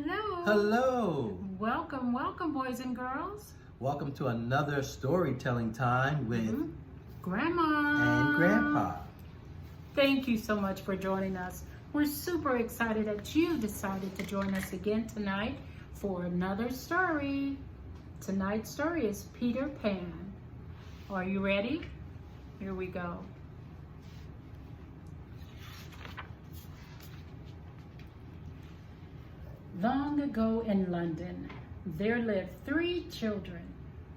Hello. Hello. Welcome, boys and girls. Welcome to another storytelling time with Grandma and Grandpa. Thank you so much for joining us. We're super excited that you decided to join us again tonight for another story. Tonight's story is Peter Pan. Are you ready? Here we go. Long ago in London, there lived 3 children,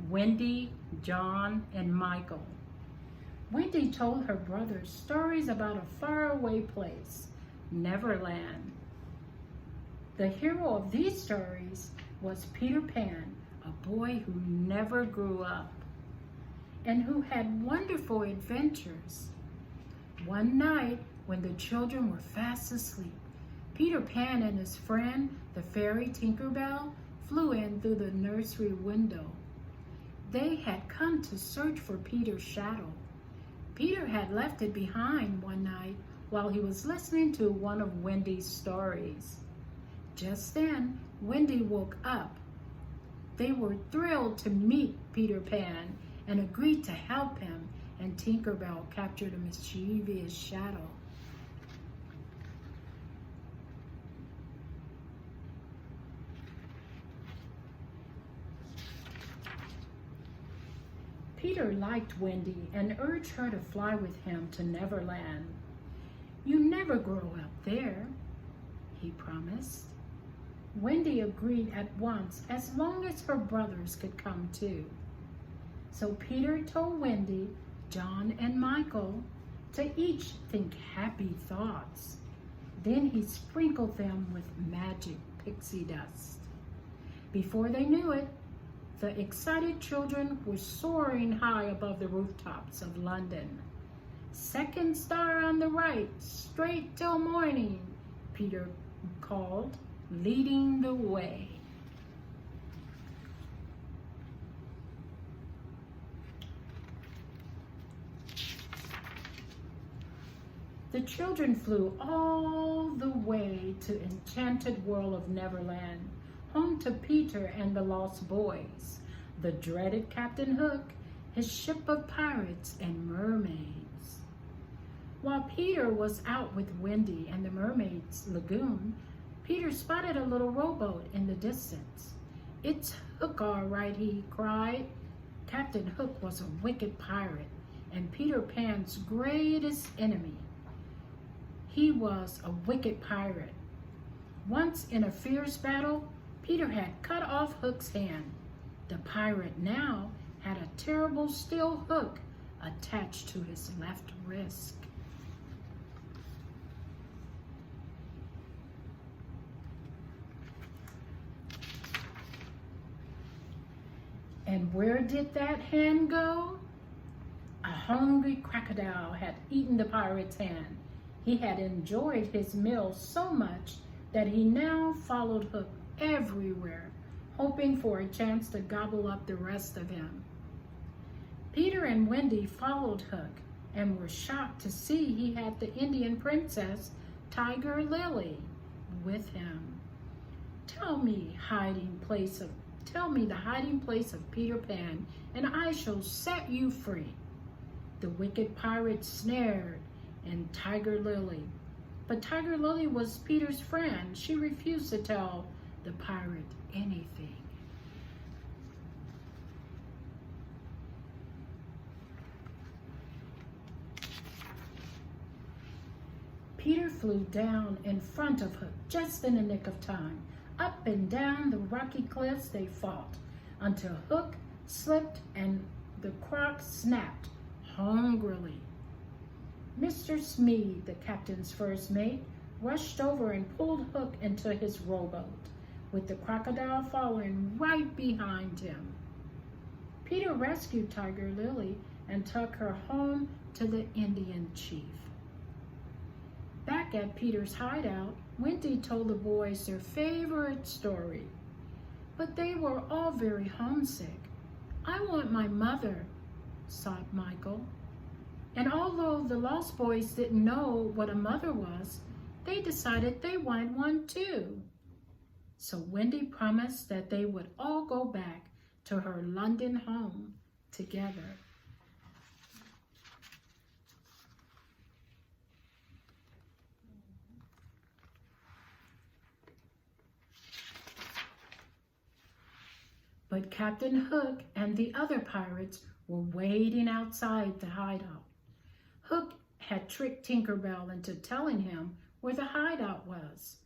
Wendy, John, and Michael. Wendy told her brothers stories about a faraway place, Neverland. The hero of these stories was Peter Pan, a boy who never grew up and who had wonderful adventures. One night, when the children were fast asleep, Peter Pan and his friend, the fairy Tinkerbell, flew in through the nursery window. They had come to search for Peter's shadow. Peter had left it behind one night while he was listening to one of Wendy's stories. Just then, Wendy woke up. They were thrilled to meet Peter Pan and agreed to help him and Tinkerbell capture the mischievous shadow. Peter liked Wendy and urged her to fly with him to Neverland. "You never grow up there," he promised. Wendy agreed at once as long as her brothers could come too. So Peter told Wendy, John, and Michael to each think happy thoughts. Then he sprinkled them with magic pixie dust. Before they knew it, the excited children were soaring high above the rooftops of London. "Second star on the right, straight till morning," Peter called, leading the way. The children flew all the way to enchanted world of Neverland, home to Peter and the Lost Boys, the dreaded Captain Hook, his ship of pirates and mermaids. While Peter was out with Wendy and the mermaids' lagoon, Peter spotted a little rowboat in the distance. "It's Hook, all right," he cried. Captain Hook was a wicked pirate and Peter Pan's greatest enemy. He was a wicked pirate. Once in a fierce battle, Peter had cut off Hook's hand. The pirate now had a terrible steel hook attached to his left wrist. And where did that hand go? A hungry crocodile had eaten the pirate's hand. He had enjoyed his meal so much that he now followed Hook everywhere, hoping for a chance to gobble up the rest of him. Peter and Wendy followed Hook and were shocked to see he had the Indian princess, Tiger Lily, with him. Tell me the hiding place of Peter Pan, and I shall set you free." The wicked pirate snared and Tiger Lily. But Tiger Lily was Peter's friend. She refused to tell the pirate anything. Peter flew down in front of Hook just in the nick of time. Up and down the rocky cliffs they fought until Hook slipped and the croc snapped hungrily. Mr. Smead, the captain's first mate, rushed over and pulled Hook into his rowboat, with the crocodile following right behind him. Peter rescued Tiger Lily and took her home to the Indian chief. Back at Peter's hideout, Wendy told the boys their favorite story, but they were all very homesick. "I want my mother," sobbed Michael. And although the Lost Boys didn't know what a mother was, they decided they wanted one too. So Wendy promised that they would all go back to her London home together. But Captain Hook and the other pirates were waiting outside the hideout. Hook had tricked Tinker Bell into telling him where the hideout was.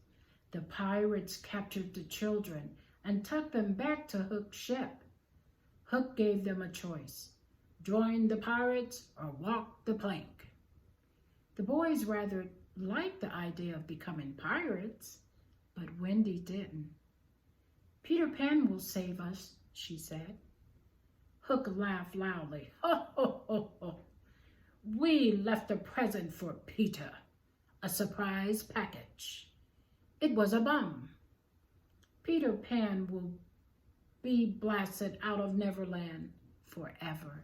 The pirates captured the children and took them back to Hook's ship. Hook gave them a choice: join the pirates or walk the plank. The boys rather liked the idea of becoming pirates, but Wendy didn't. "Peter Pan will save us," she said. Hook laughed loudly. "Ho, ho, ho, ho. We left a present for Peter, a surprise package. It was a bomb. Peter Pan will be blasted out of Neverland forever."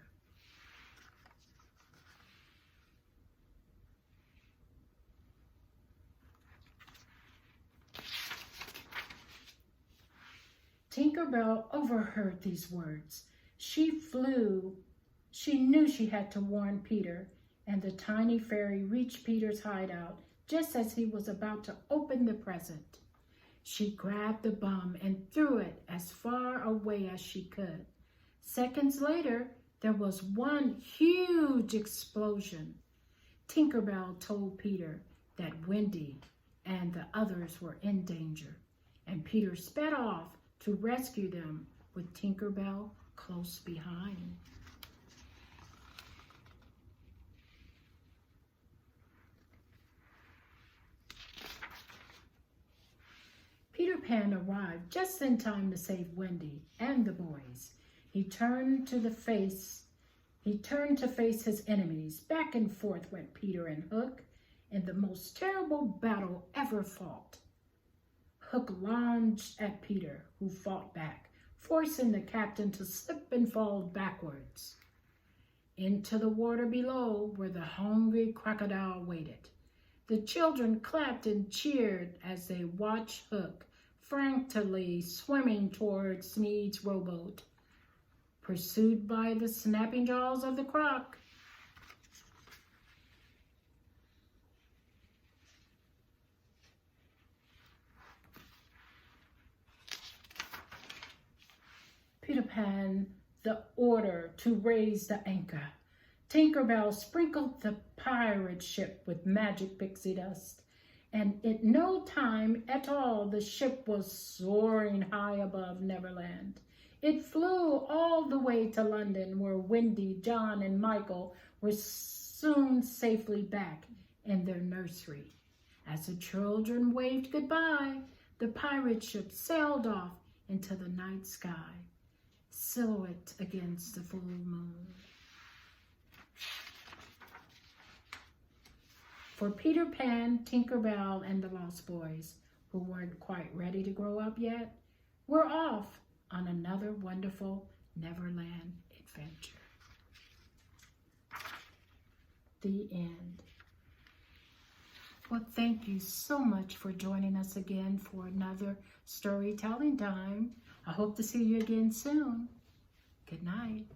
Tinker Bell overheard these words. She knew she had to warn Peter, and the tiny fairy reached Peter's hideout just as he was about to open the present. She grabbed the bomb and threw it as far away as she could. Seconds later, there was one huge explosion. Tinker Bell told Peter that Wendy and the others were in danger, and Peter sped off to rescue them with Tinker Bell close behind. Peter Pan arrived just in time to save Wendy and the boys. He turned to face his enemies. Back and forth went Peter and Hook in the most terrible battle ever fought. Hook lunged at Peter, who fought back, forcing the captain to slip and fall backwards into the water below where the hungry crocodile waited. The children clapped and cheered as they watched Hook frantically swimming towards Smede's rowboat, pursued by the snapping jaws of the croc. Peter Pan the order to raise the anchor. Tinker Bell sprinkled the pirate ship with magic pixie dust, and in no time at all the ship was soaring high above Neverland. It flew all the way to London, where Wendy, John, and Michael were soon safely back in their nursery. As the children waved goodbye, the pirate ship sailed off into the night sky, silhouette against the full moon. For Peter Pan, Tinker Bell, and the Lost Boys, who weren't quite ready to grow up yet, were off on another wonderful Neverland adventure. The end. Well, thank you so much for joining us again for another storytelling time. I hope to see you again soon. Good night.